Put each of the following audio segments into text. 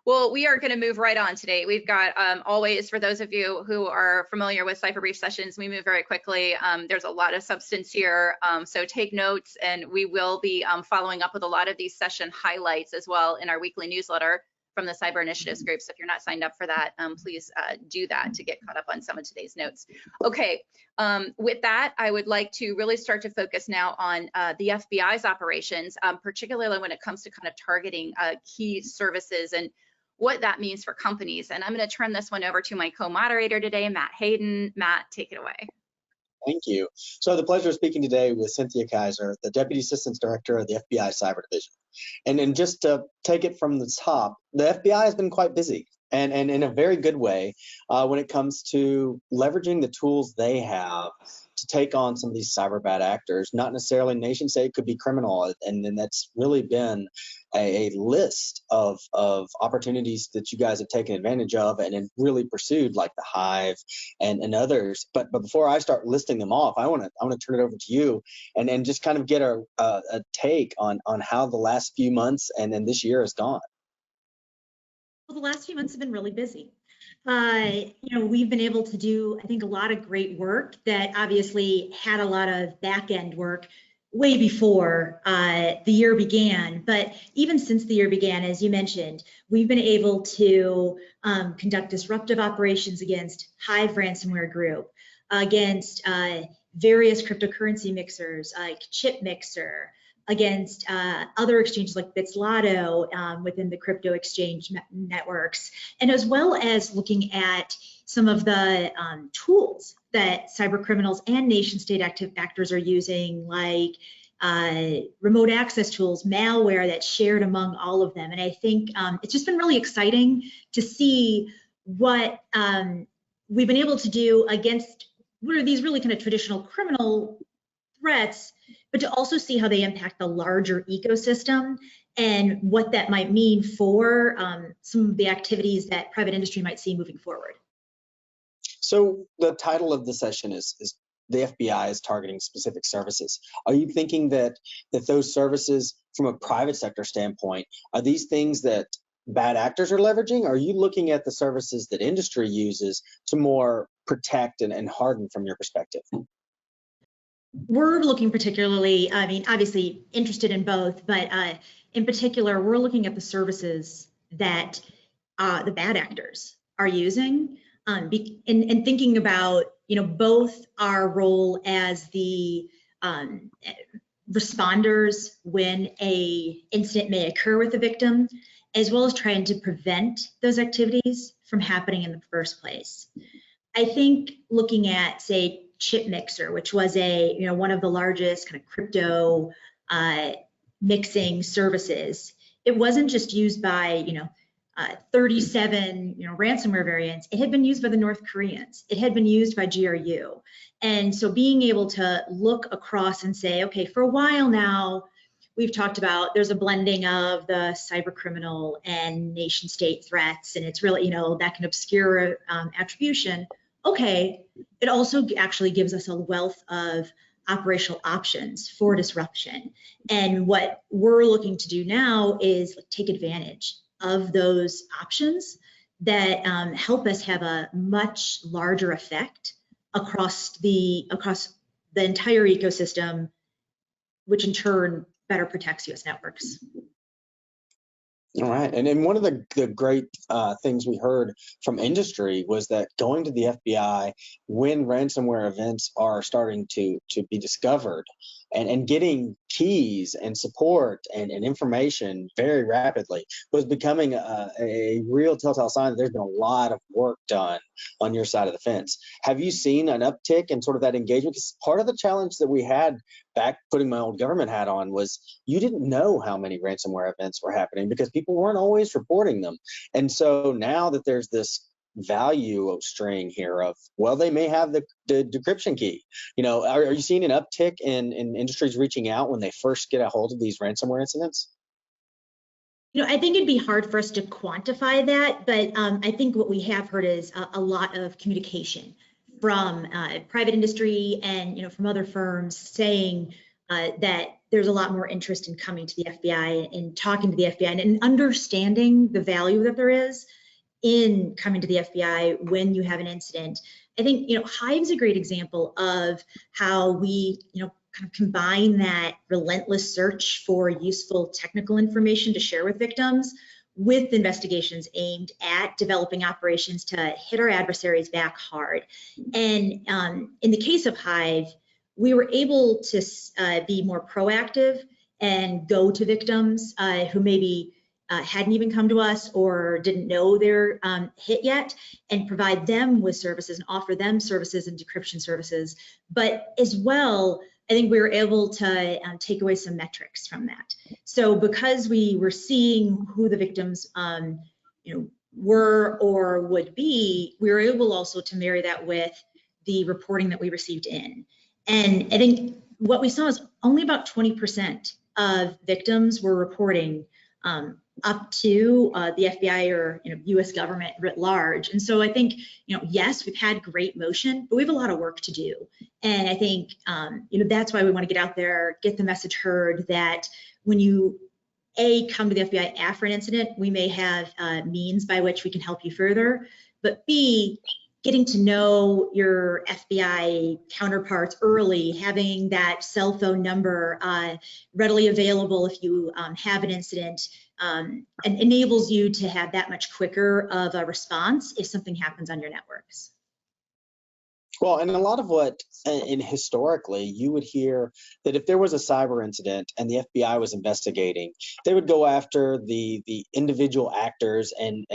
Well, we are going to move right on today. We've got always, for those of you who are familiar with cyber brief sessions, we move very quickly. There's a lot of substance here, so take notes, and we will be following up with a lot of these session highlights as well in our weekly newsletter from the Cyber Initiatives group. So if you're not signed up for that, please do that to get caught up on some of today's notes. Okay, with that, I would like to really start to focus now on the FBI's operations, particularly when it comes to kind of targeting key services and what that means for companies. And I'm going to turn this one over to my co-moderator today, Matt Hayden. Matt, take it away. Thank you. So the pleasure of speaking today with Cynthia Kaiser, the Deputy Assistant Director of the FBI Cyber Division. And just to take it from the top, the FBI has been quite busy and in a very good way when it comes to leveraging the tools they have to take on some of these cyber bad actors, not necessarily nation state, could be criminal. And then that's really been a list of opportunities that you guys have taken advantage of and really pursued, like the Hive and others. But before I start listing them off, I want to turn it over to you and just kind of get a take on how the last few months and then this year has gone. Well, the last few months have been really busy. We've been able to do, I think, a lot of great work that obviously had a lot of back-end work way before the year began. But even since the year began, as you mentioned, we've been able to conduct disruptive operations against Hive ransomware group, against various cryptocurrency mixers like Chip Mixer, against other exchanges like Bitslotto within the crypto exchange networks, and as well as looking at some of the tools that cyber criminals and nation state active actors are using, like remote access tools, malware that's shared among all of them. And I think it's just been really exciting to see what we've been able to do against what are these really kind of traditional criminal threats, but to also see how they impact the larger ecosystem and what that might mean for some of the activities that private industry might see moving forward. So the title of the session is the FBI is targeting specific services. Are you thinking that those services from a private sector standpoint, are these things that bad actors are leveraging? Or are you looking at the services that industry uses to more protect and harden from your perspective? We're looking particularly, I mean, obviously interested in both, but in particular, we're looking at the services that the bad actors are using and thinking about, both our role as the responders when a incident may occur with a victim, as well as trying to prevent those activities from happening in the first place. I think looking at, say, Chip Mixer, which was one of the largest kind of crypto mixing services. It wasn't just used by 37 ransomware variants. It had been used by the North Koreans. It had been used by GRU, and so being able to look across and say, okay, for a while now, we've talked about there's a blending of the cyber criminal and nation state threats, and it's really that can obscure attribution. Okay, it also actually gives us a wealth of operational options for disruption. And what we're looking to do now is take advantage of those options that help us have a much larger effect across the entire ecosystem, which in turn better protects U.S. networks. All right, and then one of the great things we heard from industry was that going to the FBI when ransomware events are starting to be discovered and getting keys and support and information very rapidly was becoming a real telltale sign that there's been a lot of work done on your side of the fence. Have you seen an uptick in sort of that engagement? Because part of the challenge that we had back, putting my old government hat on, was you didn't know how many ransomware events were happening because people weren't always reporting them. And so now that there's this value string here of, well, they may have the decryption key, are you seeing an uptick in industries reaching out when they first get a hold of these ransomware incidents? I think it'd be hard for us to quantify that, but I think what we have heard is a lot of communication from private industry and from other firms saying that there's a lot more interest in coming to the FBI and talking to the FBI and understanding the value that there is in coming to the FBI when you have an incident. I think, Hive's a great example of how we, kind of combine that relentless search for useful technical information to share with victims with investigations aimed at developing operations to hit our adversaries back hard. And in the case of Hive, we were able to be more proactive and go to victims who maybe hadn't even come to us or didn't know they're hit yet, and provide them with services and offer them services and decryption services. But as well, I think we were able to take away some metrics from that. So because we were seeing who the victims were or would be, we were able also to marry that with the reporting that we received in. And I think what we saw is only about 20% of victims were reporting up to the FBI or U.S. government writ large. And so I think, yes, we've had great motion, but we have a lot of work to do. And I think, that's why we want to get out there, get the message heard that when you come to the FBI after an incident, we may have means by which we can help you further, but B, getting to know your FBI counterparts early, having that cell phone number readily available if you have an incident, and enables you to have that much quicker of a response if something happens on your networks. Well, and a lot of what, and historically, you would hear that if there was a cyber incident and the FBI was investigating, they would go after the individual actors and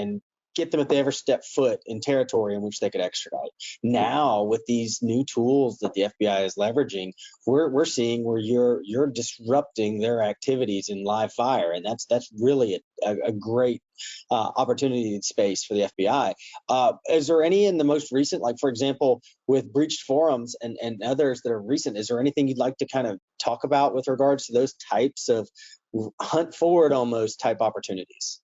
get them if they ever step foot in territory in which they could extradite. Now, with these new tools that the FBI is leveraging, we're seeing where you're disrupting their activities in live fire, and that's really a great opportunity in space for the FBI. Is there any in the most recent, like for example, with breached forums and others that are recent, is there anything you'd like to kind of talk about with regards to those types of hunt forward almost type opportunities?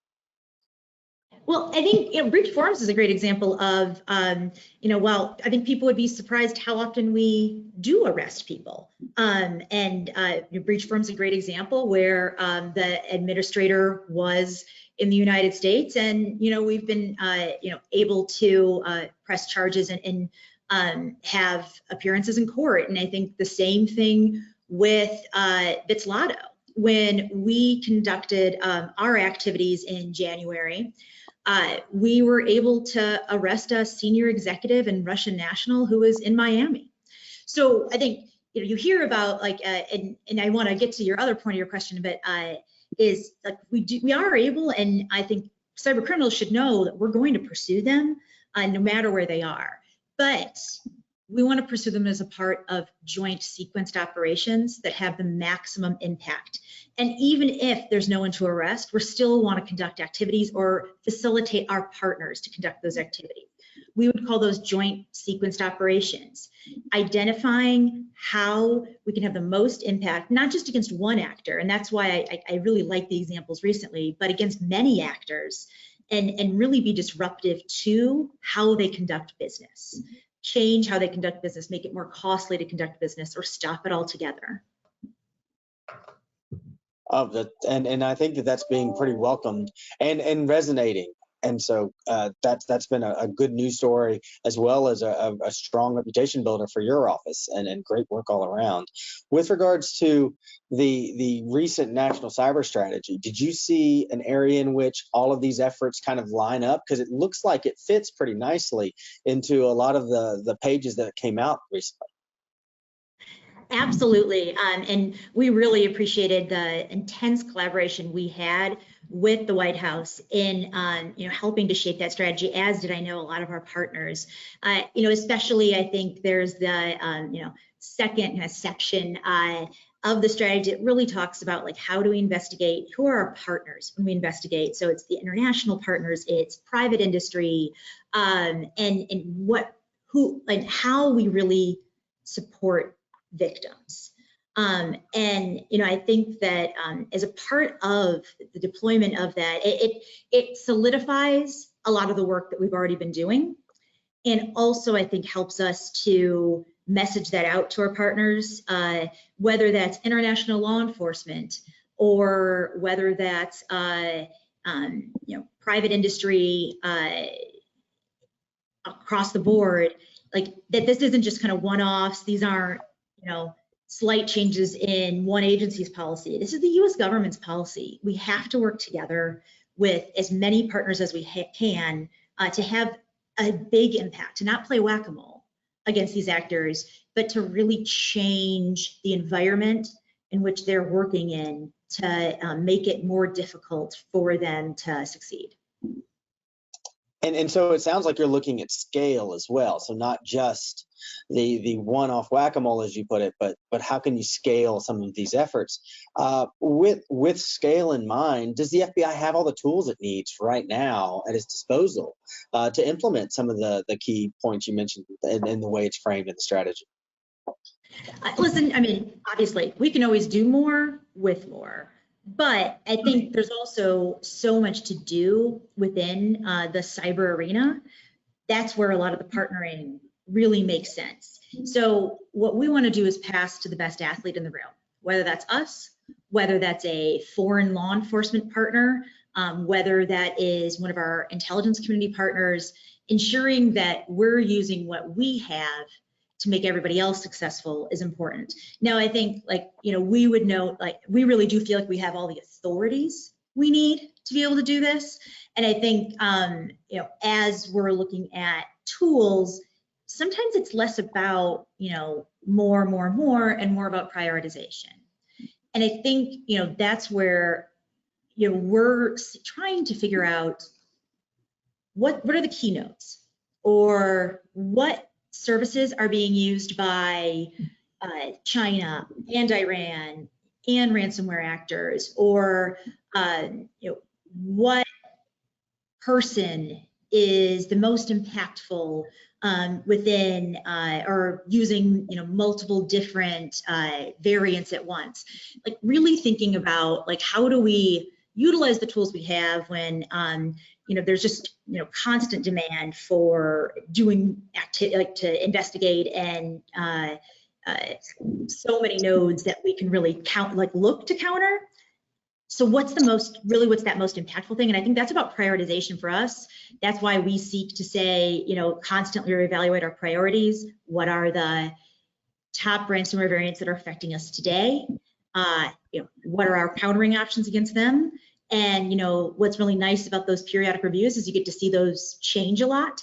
Well, I think breach forums is a great example of, well, I think people would be surprised how often we do arrest people. Breach forums is a great example where the administrator was in the United States, and we've been able to press charges and have appearances in court. And I think the same thing with Bitslotto. When we conducted our activities in January, we were able to arrest a senior executive and Russian national who was in Miami. So I think you hear about and I want to get to your other point of your question, but is like we are able, and I think cyber criminals should know that we're going to pursue them no matter where they are. But we want to pursue them as a part of joint sequenced operations that have the maximum impact. And even if there's no one to arrest, we still want to conduct activities or facilitate our partners to conduct those activities. We would call those joint sequenced operations, identifying how we can have the most impact, not just against one actor, and that's why I really like the examples recently, but against many actors, and really be disruptive to how they conduct business. Change how they conduct business, make it more costly to conduct business, or stop it altogether. And I think that's being pretty welcomed and resonating. And so that's been a good news story, as well as a strong reputation builder for your office, and great work all around. With regards to the recent national cyber strategy, did you see an area in which all of these efforts kind of line up? Because it looks like it fits pretty nicely into a lot of the pages that came out recently. Absolutely, and we really appreciated the intense collaboration we had with the White House in helping to shape that strategy, as did I know a lot of our partners. Especially I think there's the second section of the strategy that really talks about like how do we investigate, who are our partners when we investigate. So it's the international partners, it's private industry, and how we really support victims. I think that as a part of the deployment of that, it solidifies a lot of the work that we've already been doing. and also I think helps us to message that out to our partners, whether that's international law enforcement or whether that's private industry across the board, like that this isn't just kind of one-offs. These aren't, slight changes in one agency's policy. This is the US government's policy. We have to work together with as many partners as we can to have a big impact, to not play whack-a-mole against these actors, but to really change the environment in which they're working in to make it more difficult for them to succeed. And so it sounds like you're looking at scale as well. So not just the one-off whack-a-mole, as you put it, but how can you scale some of these efforts? With scale in mind, does the FBI have all the tools it needs right now at its disposal to implement some of the key points you mentioned in the way it's framed in the strategy? Listen, I mean, obviously, we can always do more with more. But I think there's also so much to do within the cyber arena. That's where a lot of the partnering really makes sense. So what we want to do is pass to the best athlete in the room, whether that's us, whether that's a foreign law enforcement partner, whether that is one of our intelligence community partners, ensuring that we're using what we have to make everybody else successful is important. Now, I think, we would note, we really do feel like we have all the authorities we need to be able to do this. And I think, as we're looking at tools, sometimes it's less about, more, and more about prioritization. And I think, that's where, we're trying to figure out what are the keynotes, or what services are being used by China and Iran and ransomware actors, or what person is the most impactful within or using multiple different variants at once. Like really thinking about how do we utilize the tools we have when there's just constant demand for doing activity, to investigate, and so many nodes that we can really look to counter. So what's that most impactful thing? And I think that's about prioritization for us. That's why we seek to say, constantly reevaluate our priorities. What are the top ransomware variants that are affecting us today? What are our countering options against them? And what's really nice about those periodic reviews is you get to see those change a lot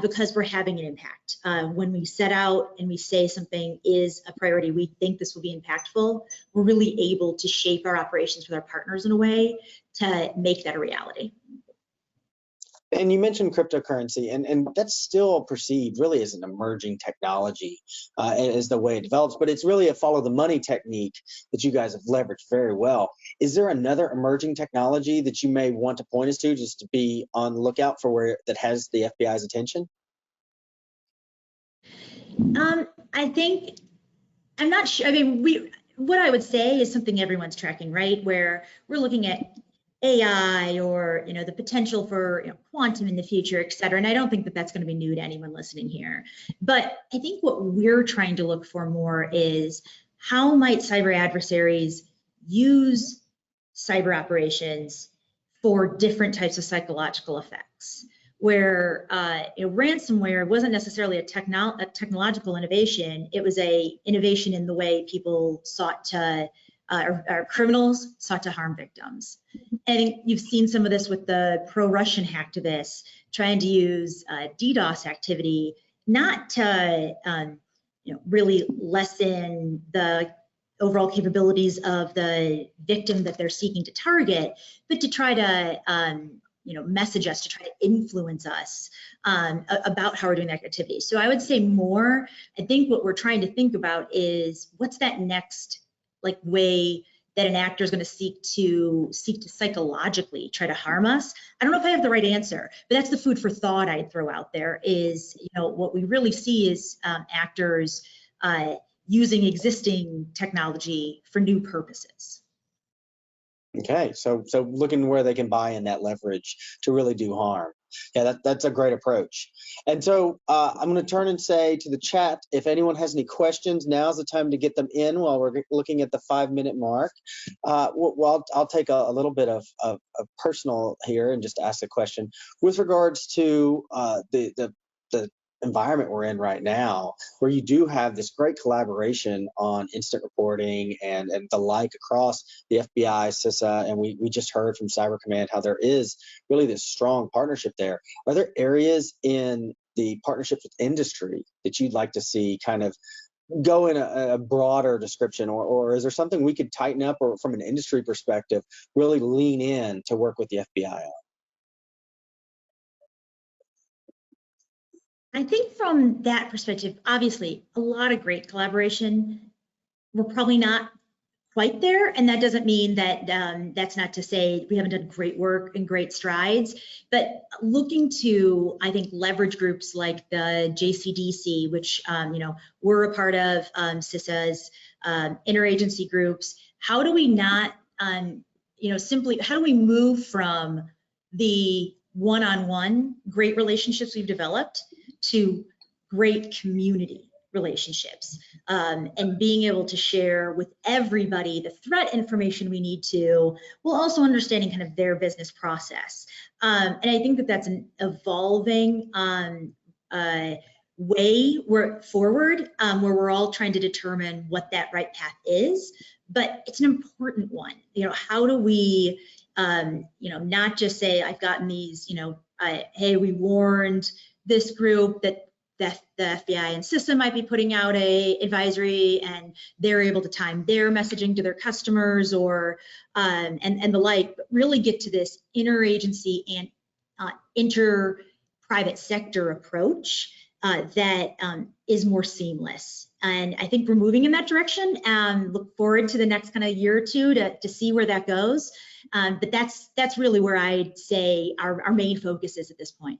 because we're having an impact. When we set out and we say something is a priority, we think this will be impactful, we're really able to shape our operations with our partners in a way to make that a reality. And you mentioned cryptocurrency, and that's still perceived really as an emerging technology as the way it develops, but it's really a follow the money technique that you guys have leveraged very well. Is there another emerging technology that you may want to point us to, just to be on the lookout for where that has the FBI's attention? I think, I'm not sure, I mean, what I would say is something everyone's tracking, right? Where we're looking at AI or the potential for quantum in the future, et cetera. And I don't think that that's going to be new to anyone listening here. But I think what we're trying to look for more is how might cyber adversaries use cyber operations for different types of psychological effects, where ransomware wasn't necessarily a technological innovation. It was a innovation in the way people sought to our criminals sought to harm victims. I think you've seen some of this with the pro-Russian hacktivists trying to use DDoS activity, not to really lessen the overall capabilities of the victim that they're seeking to target, but to try to message us, to try to influence us about how we're doing that activity. So I would say more, I think what we're trying to think about is what's that next way that an actor is going to seek to psychologically try to harm us. I don't know if I have the right answer, but that's the food for thought I'd throw out there is, what we really see is actors using existing technology for new purposes. Okay, so looking where they can buy in that leverage to really do harm. Yeah, that's a great approach. And so I'm going to turn and say to the chat, if anyone has any questions, now's the time to get them in while we're looking at the 5-minute mark. Well, I'll take a little bit of personal here and just ask a question with regards to the environment we're in right now, where you do have this great collaboration on instant reporting and the like across the FBI, CISA, and we just heard from Cyber Command how there is really this strong partnership there. Are there areas in the partnerships with industry that you'd like to see kind of go in a broader description, or is there something we could tighten up, or from an industry perspective, really lean in to work with the FBI on? I think from that perspective, obviously, a lot of great collaboration. We're probably not quite there, and that doesn't mean that that's not to say we haven't done great work and great strides, but looking to, I think, leverage groups like the JCDC, which we're a part of, CISA's interagency groups. How do we not, simply, how do we move from the one-on-one great relationships we've developed to great community relationships, and being able to share with everybody the threat information we need to, while also understanding kind of their business process. And I think that that's an evolving way forward, where we're all trying to determine what that right path is, but it's an important one. How do we, not just say, I've gotten these, hey, we warned this group that the FBI and CISA might be putting out a advisory, and they're able to time their messaging to their customers, or and the like, but really get to this interagency and inter-private sector approach that is more seamless. And I think we're moving in that direction, and look forward to the next kind of year or two to see where that goes. But that's really where I'd say our main focus is at this point.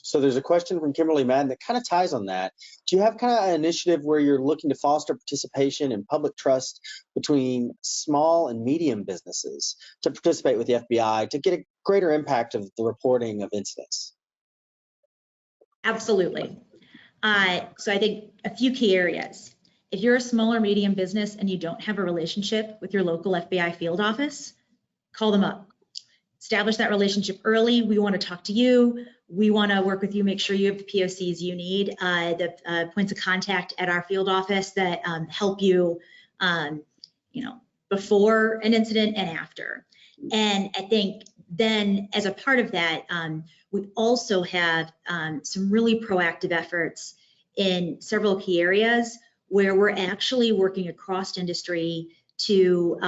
So there's a question from Kimberly Madden that kind of ties on that. Do you have kind of an initiative where you're looking to foster participation and public trust between small and medium businesses to participate with the FBI to get a greater impact of the reporting of incidents? Absolutely. So I think a few key areas. If you're a small or medium business and you don't have a relationship with your local FBI field office, call them up. Establish that relationship early. We want to talk to you. We want to work with you, make sure you have the POCs you need, the points of contact at our field office that help you, before an incident and after. And I think then, as a part of that, we also have some really proactive efforts in several key areas where we're actually working across industry to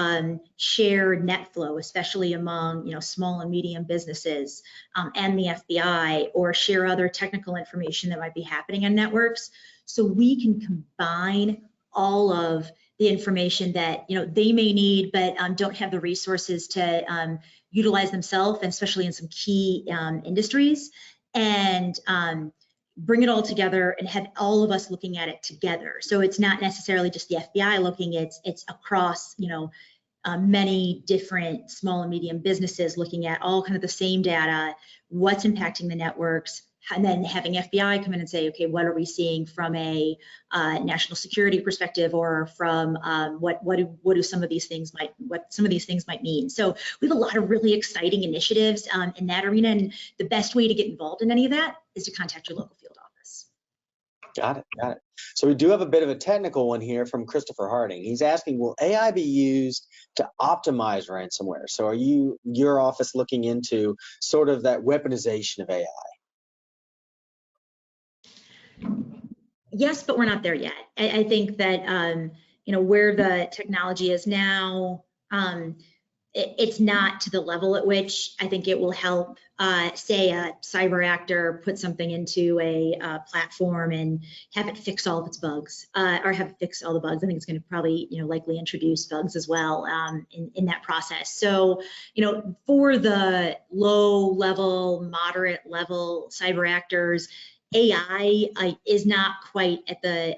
share net flow, especially among small and medium businesses and the FBI, or share other technical information that might be happening on networks, so we can combine all of the information that they may need, but don't have the resources to utilize themselves, and especially in some key industries, and bring it all together and have all of us looking at it together. So it's not necessarily just the FBI looking, it's across many different small and medium businesses looking at all kind of the same data, what's impacting the networks, and then having FBI come in and say, okay, what are we seeing from a national security perspective, or from what do some of these things might mean. So we have a lot of really exciting initiatives in that arena, and the best way to get involved in any of that is to contact your local field office. Got it. So we do have a bit of a technical one here from Christopher Harding. He's asking, will AI be used to optimize ransomware? So are your office looking into sort of that weaponization of AI? Yes, but we're not there yet. I think that where the technology is now, it's not to the level at which I think it will help, say, a cyber actor put something into a platform and have it fix all of its bugs, or have it fix all the bugs. I think it's going to probably, likely introduce bugs as well in that process. So, for the low level, moderate level cyber actors, AI is not quite at the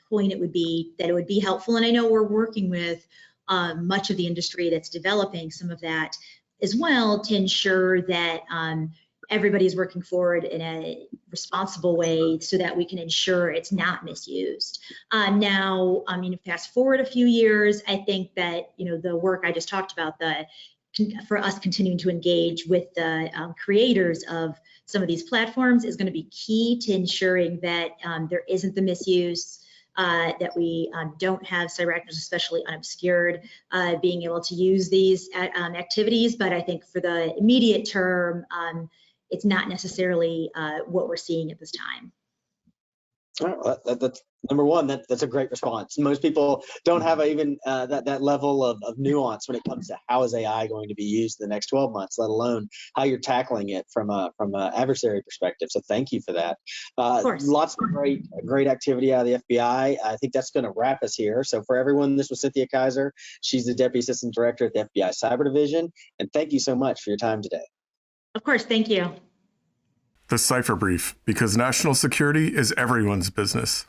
point it would be helpful. And I know we're working with much of the industry that's developing some of that as well, to ensure that everybody's working forward in a responsible way so that we can ensure it's not misused. Now, I mean, fast forward a few years, I think that, the work I just talked about, for us continuing to engage with the creators of some of these platforms is going to be key to ensuring that there isn't the misuse, that we don't have cyber actors, especially unobscured, being able to use these activities. But I think for the immediate term, it's not necessarily what we're seeing at this time. That's number one. That's a great response. Most people don't have even that level of nuance when it comes to how is AI going to be used in the next 12 months, let alone how you're tackling it from a adversary perspective. So thank you for that. Of course. Lots of great activity out of the FBI. I think that's going to wrap us here. So for everyone, this was Cynthia Kaiser. She's the Deputy Assistant Director at the FBI Cyber Division. And thank you so much for your time today. Of course. Thank you. The Cyber Brief, because national security is everyone's business.